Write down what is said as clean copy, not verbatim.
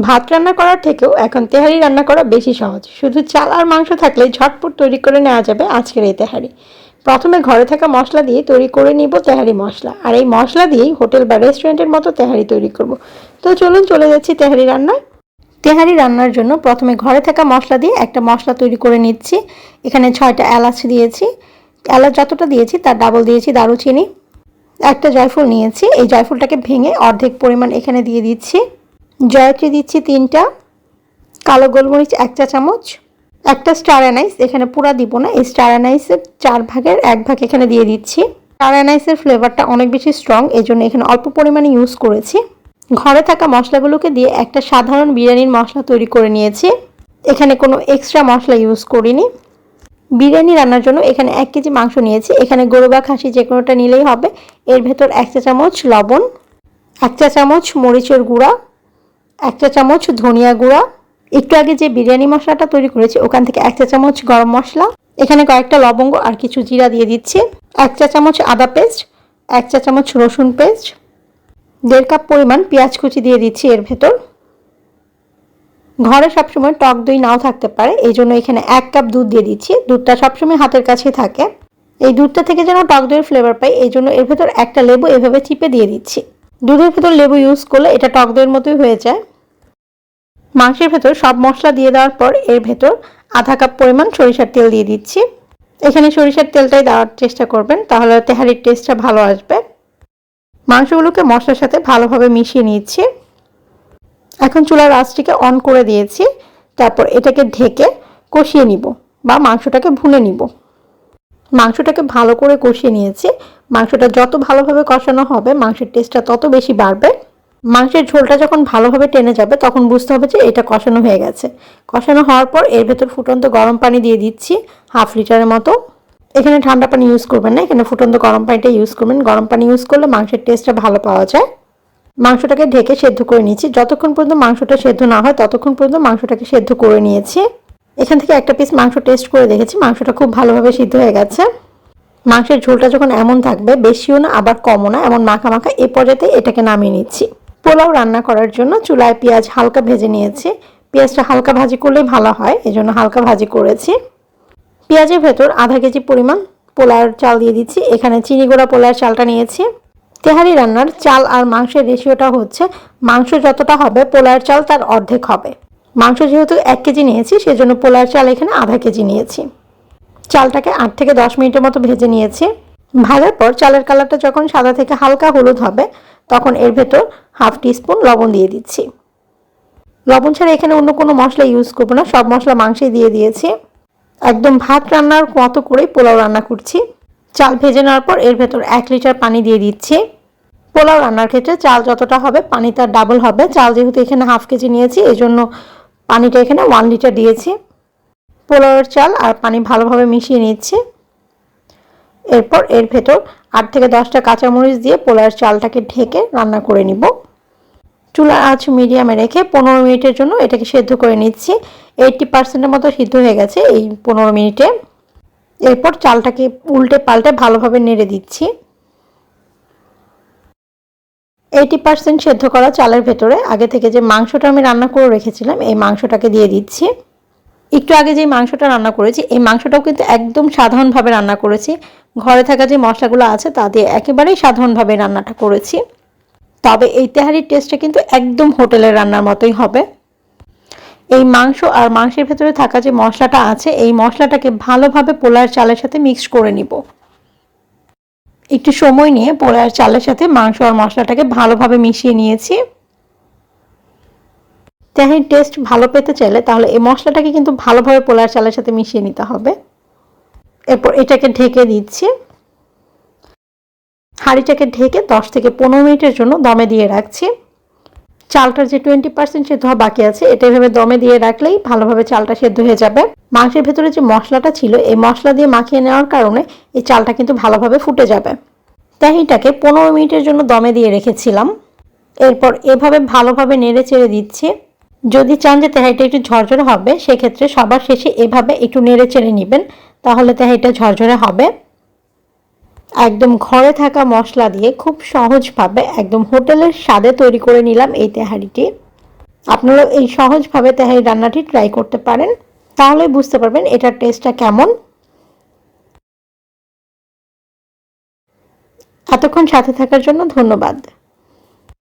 ভাত রান্না করার থেকেও এখন তেহারি রান্না করা বেশি সহজ। শুধু চাল আর মাংস থাকলেই ঝটপট তৈরি করে নেওয়া যাবে আজকের এই তেহারি। প্রথমে ঘরে থাকা মশলা দিয়ে তৈরি করে নিব তেহারি মশলা, আর এই মশলা দিয়েই হোটেল বা রেস্টুরেন্টের মতো তেহারি তৈরি করব। তো চলুন চলে যাচ্ছি তেহারি রান্নায়। তেহারি রান্নার জন্য প্রথমে ঘরে থাকা মশলা দিয়ে একটা মশলা তৈরি করে নিচ্ছি। এখানে 6টা এলাচ দিয়েছি, এলাচ যতটা দিয়েছি তার ডাবল দিয়েছি দারুচিনি। একটা জয়ফল নিয়েছি, এই জয়ফলটাকে ভেঙে অর্ধেক পরিমাণ এখানে দিয়ে দিচ্ছি। জয়ত্রী দিচ্ছি 3টা, কালো গোলমরিচ 1 চা চামচ, একটা স্টার অ্যানাইস, এখানে পুরা দিব না, এই স্টার অ্যানাইসের 4 ভাগের 1 ভাগ এখানে দিয়ে দিচ্ছি। স্টার অ্যানাইসের ফ্লেভারটা অনেক বেশি স্ট্রং, এই জন্য এখানে অল্প পরিমাণে ইউজ করেছি। ঘরে থাকা মশলাগুলোকে দিয়ে একটা সাধারণ বিরিয়ানির মশলা তৈরি করে নিয়েছি। এখানে কোনো এক্সট্রা মশলা ইউজ করিনি। বিরিয়ানি রান্নার জন্য এখানে 1 কেজি মাংস নিয়েছি। এখানে গরু বা খাসি যে কোনোটা নিলেই হবে। এর ভেতর 1 চা চামচ লবণ, 1 চা চামচ মরিচের গুঁড়া, 1 চা চামচ ধনিয়া গুঁড়া, একটু আগে যে বিরিয়ানি মশলাটা তৈরি করেছি ওখান থেকে 1 চা চামচ গরম মশলা, এখানে কয়েকটা লবঙ্গ আর কিছু জিরা দিয়ে দিচ্ছি, 1 চা চামচ আদা পেস্ট, 1 চা চামচ রসুন পেস্ট, 1.5 কাপ পরিমাণ পেঁয়াজ কুচি দিয়ে দিচ্ছি এর ভেতর। ঘরে সবসময় টক দই নাও থাকতে পারে, এই জন্য এখানে 1 কাপ দুধ দিয়ে দিচ্ছি। দুধটা সবসময় হাতের কাছেই থাকে, এই দুধটা থেকে যেন টক দইয়ের ফ্লেভার পাই এই জন্য এর ভেতর একটা লেবু এভাবে চিপে দিয়ে দিচ্ছি। দুধের ভেতর লেবু ইউজ করলে এটা টক দইয়ের মতোই হয়ে যায়। মাংসের ভেতর সব মশলা দিয়ে দেওয়ার পর এর ভেতর আধা কাপ পরিমাণ সরিষার তেল দিয়ে দিচ্ছি। এখানে সরিষার তেলটাই দেওয়ার চেষ্টা করবেন, তাহলে তেহারির টেস্টটা ভালো আসবে। মাংসগুলোকে মশলার সাথে ভালোভাবে মিশিয়ে নিচ্ছি। এখন চুলার আঁচটিকে অন করে দিয়েছি, তারপর এটাকে ঢেকে কষিয়ে নিব বা মাংসটাকে ভুনে নিব। মাংসটাকে ভালো করে কষিয়ে নিয়েছি। মাংসটা যত ভালোভাবে কষানো হবে মাংসের টেস্টটা তত বেশি বাড়বে। মাংসের ঝোলটা যখন ভালোভাবে টেনে যাবে তখন বুঝতে হবে যে এটা কষানো হয়ে গেছে। কষানো হওয়ার পর এর ভেতর ফুটন্ত গরম পানি দিয়ে দিচ্ছি হাফ লিটারের মতো। এখানে ঠান্ডা পানি ইউজ করবেন না, এখানে ফুটন্ত গরম পানিটা ইউজ করবেন। গরম পানি ইউজ করলে মাংসের টেস্টটা ভালো পাওয়া যায়। মাংসটাকে ঢেকে সেদ্ধ করে নিয়েছি। যতক্ষণ পর্যন্ত মাংসটা সেদ্ধ না হয় ততক্ষণ পর্যন্ত মাংসটাকে সেদ্ধ করে নিয়েছি। এখান থেকে একটা পিস মাংস টেস্ট করে দেখেছি, মাংসটা খুব ভালোভাবে সিদ্ধ হয়ে গেছে। মাংসের ঝোলটা যখন এমন থাকবে, বেশিও না আবার কমও না, এমন মাখা মাখা, এই পর্যায়ে এটাকে নামিয়ে নিচ্ছি। পোলাও রান্না করার জন্য চুলায় পেঁয়াজ হালকা ভেজে নিয়েছি। পেঁয়াজটা হালকা ভাজি করলেই ভালো হয়, এজন্য হালকা ভাজি করেছি। পেঁয়াজের ভেতর আধা কেজি পরিমাণ পোলাওর চাল দিয়ে দিচ্ছি। এখানে চিনি গুঁড়া পোলাওর চালটা নিয়েছি। তেহারি রান্নার চাল আর মাংসের রেশিওটা হচ্ছে মাংস যতটা হবে পোলাওর চাল তার অর্ধেক হবে। মাংস যেহেতু 1 কেজি নিয়েছি সেজন্য পোলাওর চাল এখানে আধা কেজি নিয়েছি। চালটাকে 8 থেকে 10 মিনিটের মতো ভেজে নিয়েছি। ভাজার পর চালের কালারটা যখন সাদা থেকে হালকা হলুদ হবে তখন এর ভেতর হাফ টিস্পুন লবণ দিয়ে দিচ্ছি। লবণ ছাড়া এখানে অন্য কোনো মশলা ইউজ করবো না, সব মশলা মাংসে দিয়ে দিয়েছি। একদম ভাত রান্নার মতো করেই পোলাও রান্না করছি। চাল ভেজে নেওয়ার পর এর ভেতর 1 লিটার পানি দিয়ে দিচ্ছি। পোলাও রান্নার ক্ষেত্রে চাল যতটা হবে পানি তার ডাবল হবে। চাল যেহেতু এখানে হাফ কেজি নিয়েছি এই জন্য পানিটা এখানে 1 লিটার দিয়েছি। পোলাওয়ের চাল আর পানি ভালোভাবে মিশিয়ে নিচ্ছি। এরপর এর ভেতর 8 থেকে 10টা কাঁচামরিচ দিয়ে পোলাওয়ের চালটাকে ঢেকে রান্না করে নিব। চুলার আঁচ মিডিয়ামে রেখে 15 মিনিটের জন্য এটাকে সেদ্ধ করে নিচ্ছি। 80% মতো সিদ্ধ হয়ে গেছে এই 15 মিনিটে। এরপর চালটাকে উল্টে পাল্টে ভালোভাবে নেড়ে দিচ্ছি। 80% সেদ্ধ করা চালের ভেতরে আগে থেকে যে মাংসটা আমি রান্না করে রেখেছিলাম এই মাংসটাকে দিয়ে দিচ্ছি। একটু আগে যে মাংসটা রান্না করেছি এই মাংসটাও কিন্তু একদম সাধারণভাবে রান্না করেছি। ঘরে থাকা যে মশলাগুলো আছে তা দিয়ে একেবারেই সাধারণভাবে রান্নাটা করেছি। তবে এই তেহারির টেস্টটা কিন্তু একদম হোটেলের রান্নার মতোই হবে। এই মাংস আর মাংসের ভেতরে থাকা যে মশলাটা আছে এই মশলাটাকে ভালোভাবে পোলাওয়ের চালের সাথে মিক্স করে নিব। একটু সময় নিয়ে পোলাওয়ের চালের সাথে মাংস আর মশলাটাকে ভালোভাবে মিশিয়ে নিয়েছি। তেহারির টেস্ট ভালো পেতে চাইলে তাহলে এই মশলাটাকে কিন্তু ভালোভাবে পোলাওয়ের চালের সাথে মিশিয়ে নিতে হবে। এরপর এটাকে ঢেকে দিচ্ছি। হাঁড়িটাকে ঢেকে 10 থেকে 15 মিনিটের জন্য দমে দিয়ে রাখছি। চালটার যে 20% সেদ্ধ হওয়া বাকি আছে এটা এভাবে দমে দিয়ে রাখলেই ভালোভাবে চালটা সেদ্ধ হয়ে যাবে। মাংসের ভেতরে যে মশলাটা ছিল এই মশলা দিয়ে মাখিয়ে নেওয়ার কারণে এই চালটা কিন্তু ভালোভাবে ফুটে যাবে। তেহারিটাকে 15 মিনিটের জন্য দমে দিয়ে রেখেছিলাম। এরপর এভাবে ভালোভাবে নেড়ে চেড়ে দিচ্ছি। যদি চান যে তেহারিটা একটু ঝরঝরে হবে সেক্ষেত্রে সবার শেষে এভাবে একটু নেড়ে চেড়ে নেবেন, তাহলে তেহারিটা ঝরঝরে হবে। একদম ঘরে থাকা মশলা দিয়ে খুব সহজভাবে একদম হোটেলের স্বাদে তৈরি করে নিলাম এই তেহারিটি। আপনারা এই সহজভাবে তেহারি রান্নাটি ট্রাই করতে পারেন, তাহলে বুঝতে পারবেন এটার টেস্টটা কেমন। এতক্ষণ সাথে থাকার জন্য ধন্যবাদ।